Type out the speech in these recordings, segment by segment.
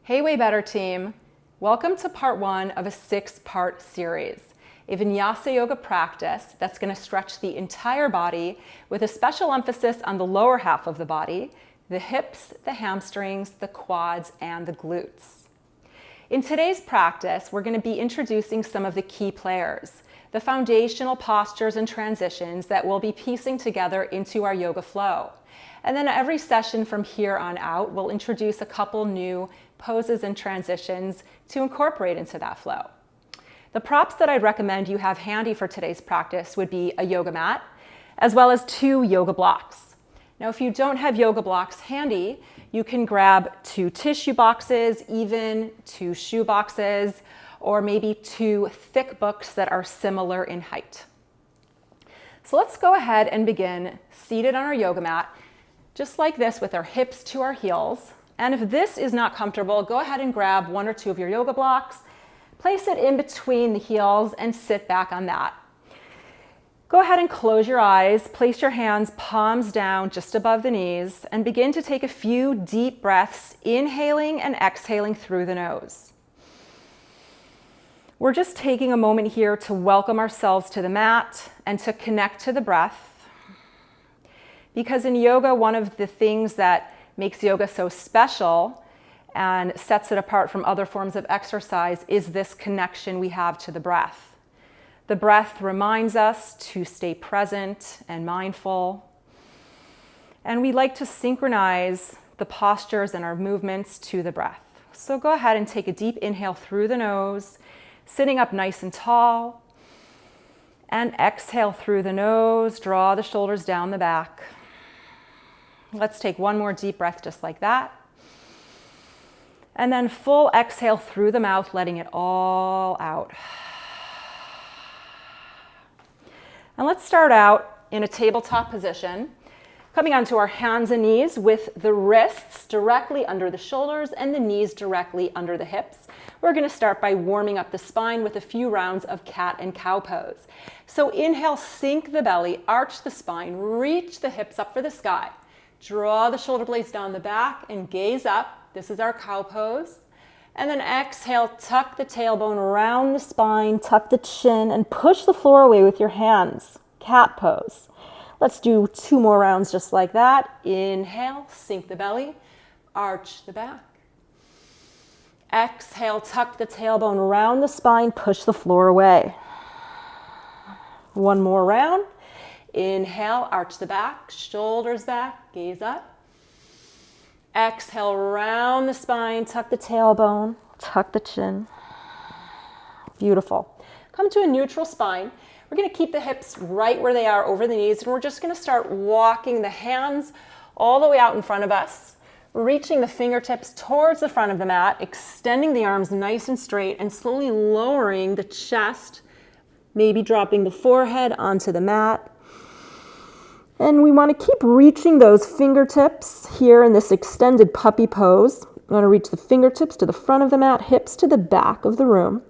Hey Way Better team, welcome to part one of a 6-part series, a Vinyasa Yoga practice that's going to stretch the entire body with a special emphasis on the lower half of the body, the hips, the hamstrings, the quads, and the glutes. In today's practice, we're going to be introducing some of the key players, the foundational postures and transitions that we'll be piecing together into our yoga flow. And then every session from here on out, we'll introduce a couple new poses and transitions to incorporate into that flow. The props that I'd recommend you have handy for today's practice would be a yoga mat, as well as 2 yoga blocks. Now, if you don't have yoga blocks handy, you can grab 2 tissue boxes, even 2 shoe boxes, or maybe 2 thick books that are similar in height. So let's go ahead and begin seated on our yoga mat, just like this, with our hips to our heels. And if this is not comfortable, go ahead and grab 1 or 2 of your yoga blocks, place it in between the heels, and sit back on that. Go ahead and close your eyes, place your hands palms down just above the knees, and begin to take a few deep breaths, inhaling and exhaling through the nose. We're just taking a moment here to welcome ourselves to the mat and to connect to the breath. Because in yoga, one of the things that makes yoga so special and sets it apart from other forms of exercise is this connection we have to the breath. The breath reminds us to stay present and mindful. And we like to synchronize the postures and our movements to the breath. So go ahead and take a deep inhale through the nose, sitting up nice and tall. And exhale through the nose, draw the shoulders down the back. Let's take one more deep breath just like that. And then full exhale through the mouth, letting it all out. And let's start out in a tabletop position, coming onto our hands and knees with the wrists directly under the shoulders and the knees directly under the hips. We're going to start by warming up the spine with a few rounds of cat and cow pose. So inhale, sink the belly, arch the spine, reach the hips up for the sky. Draw the shoulder blades down the back and gaze up. This is our cow pose. And then exhale, tuck the tailbone around the spine, tuck the chin, and push the floor away with your hands. Cat pose. Let's do 2 more rounds just like that. Inhale, sink the belly, arch the back. Exhale, tuck the tailbone around the spine, push the floor away. 1 more round. Inhale, arch the back, shoulders back, gaze up. Exhale, round the spine, tuck the tailbone, tuck the chin. Beautiful. Come to a neutral spine. We're going to keep the hips right where they are over the knees, and we're just going to start walking the hands all the way out in front of us, reaching the fingertips towards the front of the mat, extending the arms nice and straight, and slowly lowering the chest, maybe dropping the forehead onto the mat. And we want to keep reaching those fingertips here in this extended puppy pose. We want to reach the fingertips to the front of the mat, hips to the back of the room.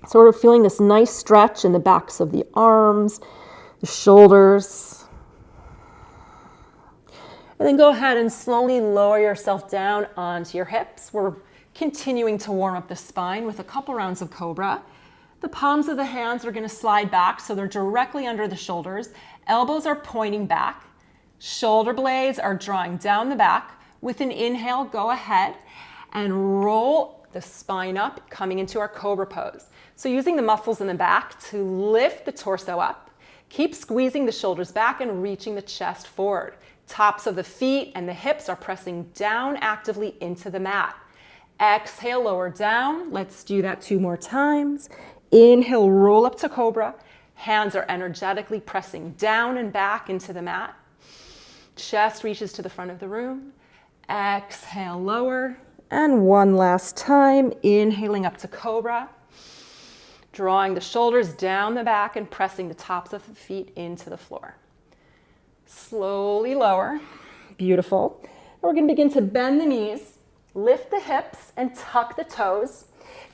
So we're feeling this nice stretch in the backs of the arms, the shoulders. And then go ahead and slowly lower yourself down onto your hips. We're continuing to warm up the spine with a couple rounds of cobra. The palms of the hands are going to slide back so they're directly under the shoulders. Elbows are pointing back. Shoulder blades are drawing down the back. With an inhale, go ahead and roll the spine up, coming into our cobra pose. So using the muscles in the back to lift the torso up. Keep squeezing the shoulders back and reaching the chest forward. Tops of the feet and the hips are pressing down actively into the mat. Exhale, lower down. Let's do that 2 more times. Inhale, roll up to cobra. Hands are energetically pressing down and back into the mat. Chest reaches to the front of the room. Exhale, lower. And 1 last time, inhaling up to cobra. Drawing the shoulders down the back and pressing the tops of the feet into the floor. Slowly lower. Beautiful. And we're going to begin to bend the knees, lift the hips, and tuck the toes.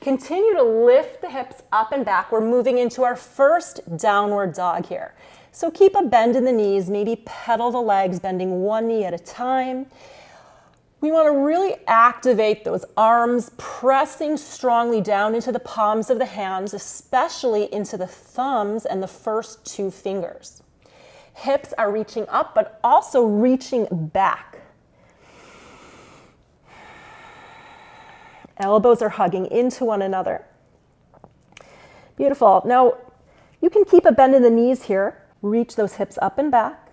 Continue to lift the hips up and back. We're moving into our first downward dog here. So keep a bend in the knees, maybe pedal the legs, bending one knee at a time. We want to really activate those arms, pressing strongly down into the palms of the hands, especially into the thumbs and the first two fingers. Hips are reaching up, but also reaching back. Elbows are hugging into one another. Beautiful. Now, you can keep a bend in the knees here. Reach those hips up and back.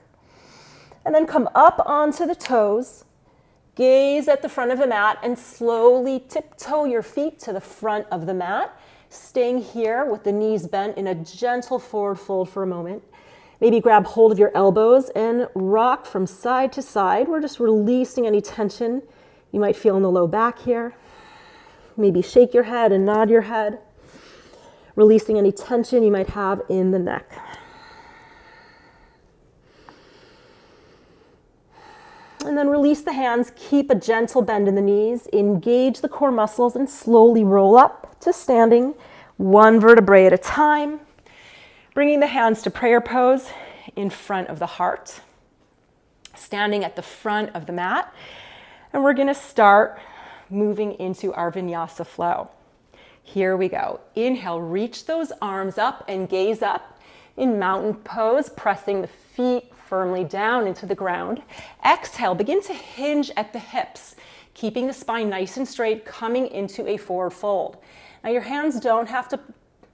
And then come up onto the toes. Gaze at the front of the mat and slowly tiptoe your feet to the front of the mat. Staying here with the knees bent in a gentle forward fold for a moment. Maybe grab hold of your elbows and rock from side to side. We're just releasing any tension you might feel in the low back here. Maybe shake your head and nod your head, releasing any tension you might have in the neck. And then release the hands, keep a gentle bend in the knees, engage the core muscles, and slowly roll up to standing, one vertebrae at a time. Bringing the hands to prayer pose in front of the heart, standing at the front of the mat. And we're going to start moving into our vinyasa flow. Here we go. Inhale, reach those arms up and gaze up in mountain pose, pressing the feet firmly down into the ground. Exhale, begin to hinge at the hips, keeping the spine nice and straight, coming into a forward fold. Now your hands don't have to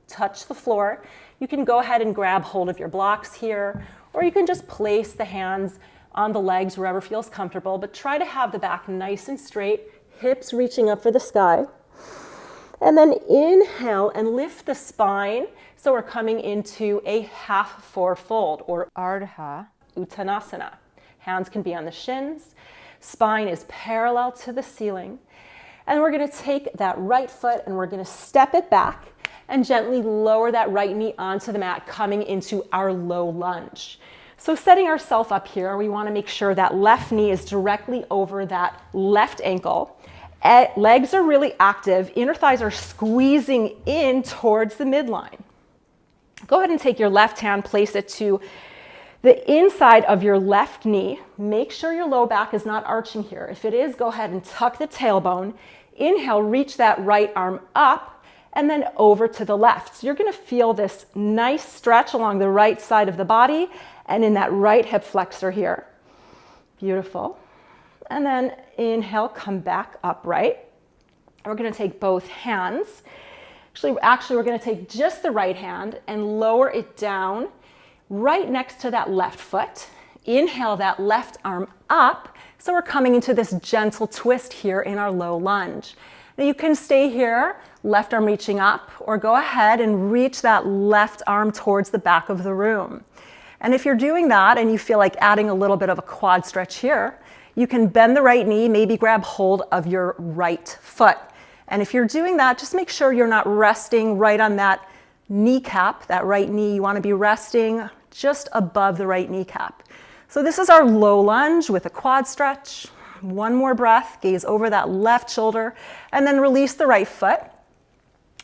touch the floor. You can go ahead and grab hold of your blocks here, or you can just place the hands on the legs wherever feels comfortable, but try to have the back nice and straight, hips reaching up for the sky. And then inhale and lift the spine. So we're coming into a half forward fold, or Ardha Uttanasana. Hands can be on the shins. Spine is parallel to the ceiling. And we're going to take that right foot and we're going to step it back and gently lower that right knee onto the mat, coming into our low lunge. So setting ourselves up here, we want to make sure that left knee is directly over that left ankle. Legs are really active. Inner thighs are squeezing in towards the midline. Go ahead and take your left hand, place it to the inside of your left knee. Make sure your low back is not arching here. If it is, go ahead and tuck the tailbone. Inhale, reach that right arm up and then over to the left. So you're going to feel this nice stretch along the right side of the body and in that right hip flexor here. Beautiful. And then inhale, come back upright. We're going to take both hands. Actually, we're going to take just the right hand and lower it down right next to that left foot. Inhale that left arm up. So we're coming into this gentle twist here in our low lunge. Now you can stay here, left arm reaching up, or go ahead and reach that left arm towards the back of the room. And if you're doing that and you feel like adding a little bit of a quad stretch here, you can bend the right knee, maybe grab hold of your right foot. And if you're doing that, just make sure you're not resting right on that kneecap, that right knee. You want to be resting just above the right kneecap. So this is our low lunge with a quad stretch. One more breath, gaze over that left shoulder, and then release the right foot.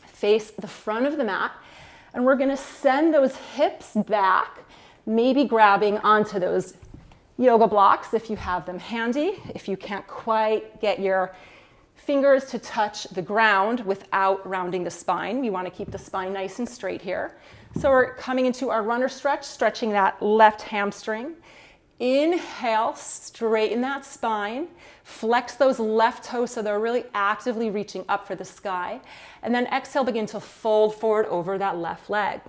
Face the front of the mat, and we're going to send those hips back, maybe grabbing onto those yoga blocks if you have them handy. If you can't quite get your fingers to touch the ground without rounding the spine, we want to keep the spine nice and straight here. So we're coming into our runner stretch, stretching that left hamstring. Inhale, straighten that spine, flex those left toes so they're really actively reaching up for the sky. And then exhale, begin to fold forward over that left leg.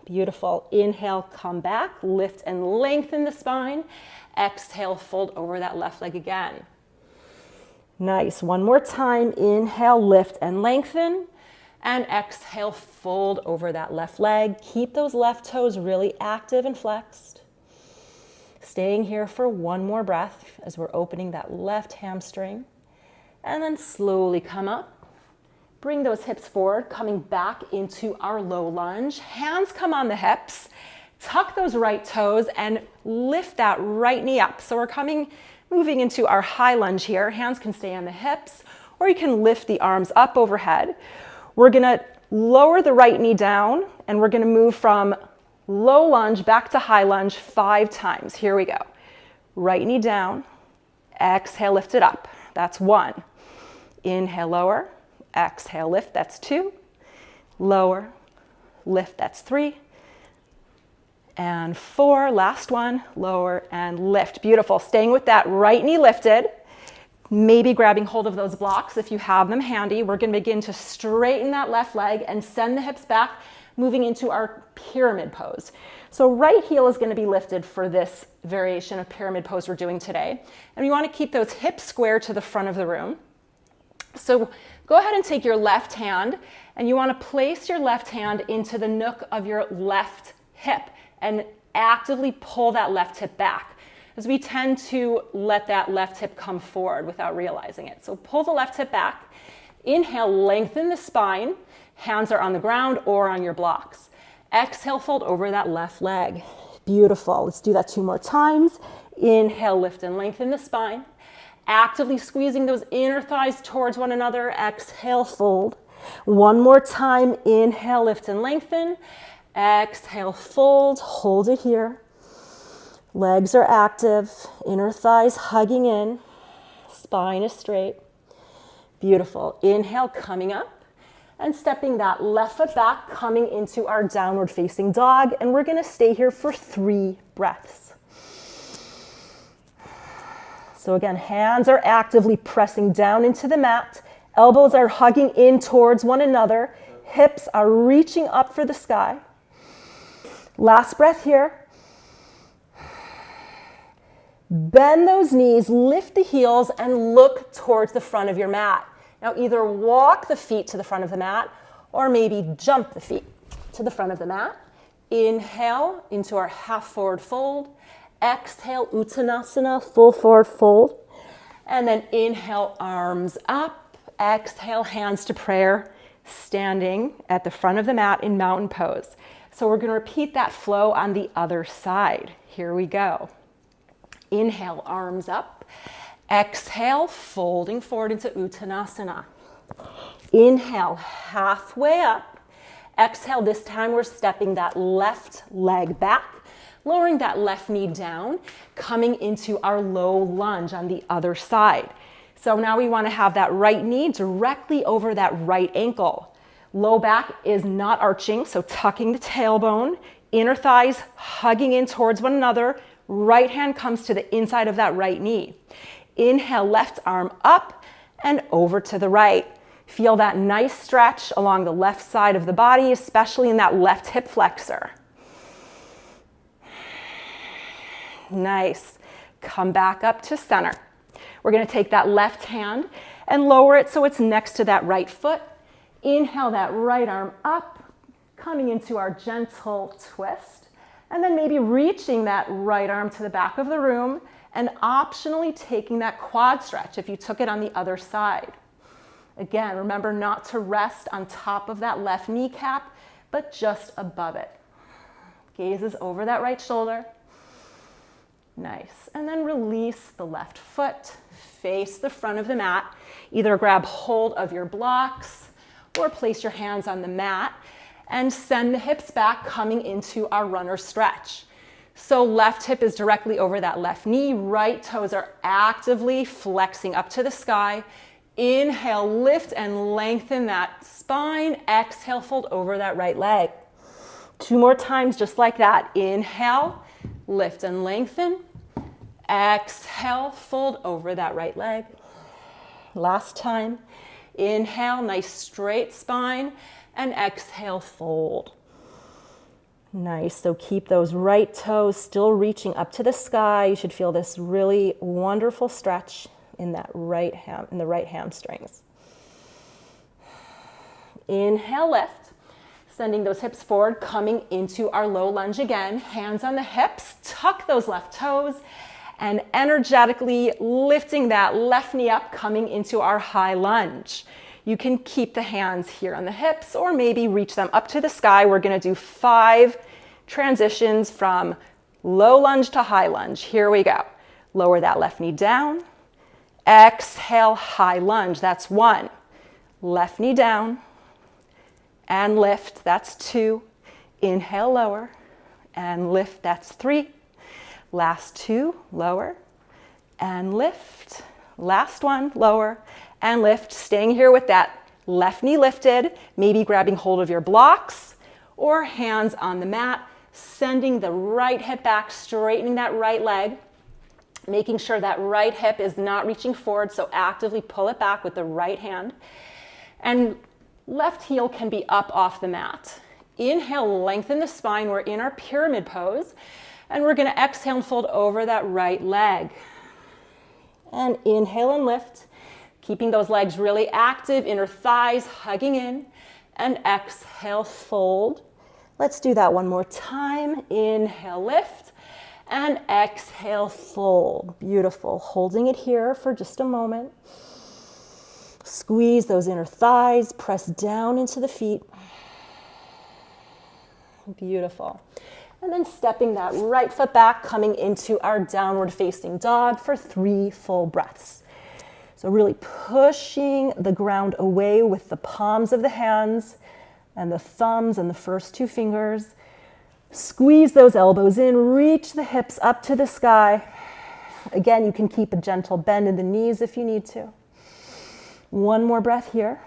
Beautiful. Inhale, come back, lift and lengthen the spine. Exhale, fold over that left leg again. Nice. One more time. Inhale, lift and lengthen. And exhale, fold over that left leg. Keep those left toes really active and flexed. Staying here for one more breath as we're opening that left hamstring. And then slowly come up. Bring those hips forward, coming back into our low lunge. Hands come on the hips. Tuck those right toes and lift that right knee up. So we're moving into our high lunge here. Hands can stay on the hips, or you can lift the arms up overhead. We're going to lower the right knee down, and we're going to move from low lunge back to high lunge 5 times. Here we go. Right knee down. exhale, lift it up. That's 1. Inhale, lower. Exhale, lift. That's 2. Lower, lift. That's 3. And 4. Last one. Lower and lift. Beautiful. Staying with that right knee lifted. Maybe grabbing hold of those blocks if you have them handy. We're going to begin to straighten that left leg and send the hips back, moving into our pyramid pose. So right heel is going to be lifted for this variation of pyramid pose we're doing today. And we want to keep those hips square to the front of the room. So go ahead and take your left hand, and you want to place your left hand into the nook of your left hip and actively pull that left hip back, as we tend to let that left hip come forward without realizing it. So pull the left hip back. Inhale, lengthen the spine. Hands are on the ground or on your blocks. Exhale, fold over that left leg. Beautiful. Let's do that 2 more times. Inhale, lift and lengthen the spine. Actively squeezing those inner thighs towards one another. Exhale, fold. 1 more time. Inhale, lift and lengthen. Exhale, fold. Hold it here. Legs are active, inner thighs hugging in, spine is straight. Beautiful. Inhale, coming up and stepping that left foot back, coming into our downward facing dog. And we're going to stay here for 3 breaths. So again, hands are actively pressing down into the mat. Elbows are hugging in towards one another. Hips are reaching up for the sky. Last breath here. Bend those knees, lift the heels, and look towards the front of your mat. Now either walk the feet to the front of the mat or maybe jump the feet to the front of the mat. Inhale into our half forward fold. Exhale, Uttanasana, full forward fold. And then inhale, arms up. Exhale, hands to prayer, standing at the front of the mat in mountain pose. So we're going to repeat that flow on the other side. Here we go. Inhale, arms up. Exhale, folding forward into Uttanasana. Inhale, halfway up. Exhale, this time we're stepping that left leg back, lowering that left knee down, coming into our low lunge on the other side. So now we want to have that right knee directly over that right ankle. Low back is not arching, so tucking the tailbone, inner thighs hugging in towards one another. Right hand comes to the inside of that right knee. Inhale, left arm up and over to the right. Feel that nice stretch along the left side of the body, especially in that left hip flexor. Nice. Come back up to center. We're going to take that left hand and lower it so it's next to that right foot. Inhale that right arm up, coming into our gentle twist. And then maybe reaching that right arm to the back of the room and optionally taking that quad stretch if you took it on the other side. Again, remember not to rest on top of that left kneecap, but just above it. Gaze is over that right shoulder. Nice. And then release the left foot, face the front of the mat. Either grab hold of your blocks or place your hands on the mat and send the hips back, coming into our runner stretch. So left hip is directly over that left knee. Right toes are actively flexing up to the sky. Inhale, lift and lengthen that spine. Exhale, fold over that right leg. 2 more times just like that. Inhale, lift and lengthen. Exhale, fold over that right leg. Last time. Inhale, nice straight spine. And exhale, fold. Nice. So keep those right toes still reaching up to the sky. You should feel this really wonderful stretch in that right hamstrings. Inhale, lift. Sending those hips forward, coming into our low lunge again. Hands on the hips, tuck those left toes, and energetically lifting that left knee up, coming into our high lunge. You can keep the hands here on the hips or maybe reach them up to the sky. We're going to do 5 transitions from low lunge to high lunge. Here we go. Lower that left knee down. Exhale, high lunge. That's 1. Left knee down and lift. That's 2. Inhale, lower and lift. That's 3. Last 2, lower and lift. Last one, lower and lift. Staying here with that left knee lifted, maybe grabbing hold of your blocks or hands on the mat, sending the right hip back, straightening that right leg, making sure that right hip is not reaching forward, so actively pull it back with the right hand. And left heel can be up off the mat. Inhale, lengthen the spine. We're in our pyramid pose. And we're going to exhale and fold over that right leg. And inhale and lift, keeping those legs really active, inner thighs hugging in. And exhale, fold. Let's do that one more time. Inhale, lift. And exhale, fold. Beautiful. Holding it here for just a moment. Squeeze those inner thighs. Press down into the feet. Beautiful. And then stepping that right foot back, coming into our downward facing dog for 3 full breaths. So really pushing the ground away with the palms of the hands and the thumbs and the first 2 fingers. Squeeze those elbows in, reach the hips up to the sky. Again, you can keep a gentle bend in the knees if you need to. One more breath here.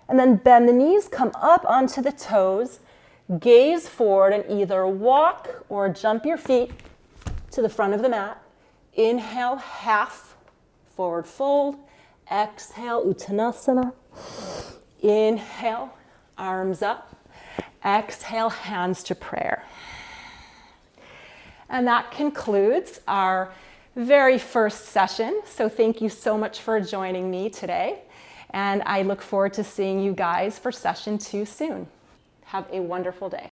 And then bend the knees, come up onto the toes, gaze forward and either walk or jump your feet to the front of the mat. Inhale, half forward fold. Exhale, Uttanasana. Inhale, arms up. Exhale, hands to prayer. And that concludes our very first session. So thank you so much for joining me today. And I look forward to seeing you guys for session 2 soon. Have a wonderful day.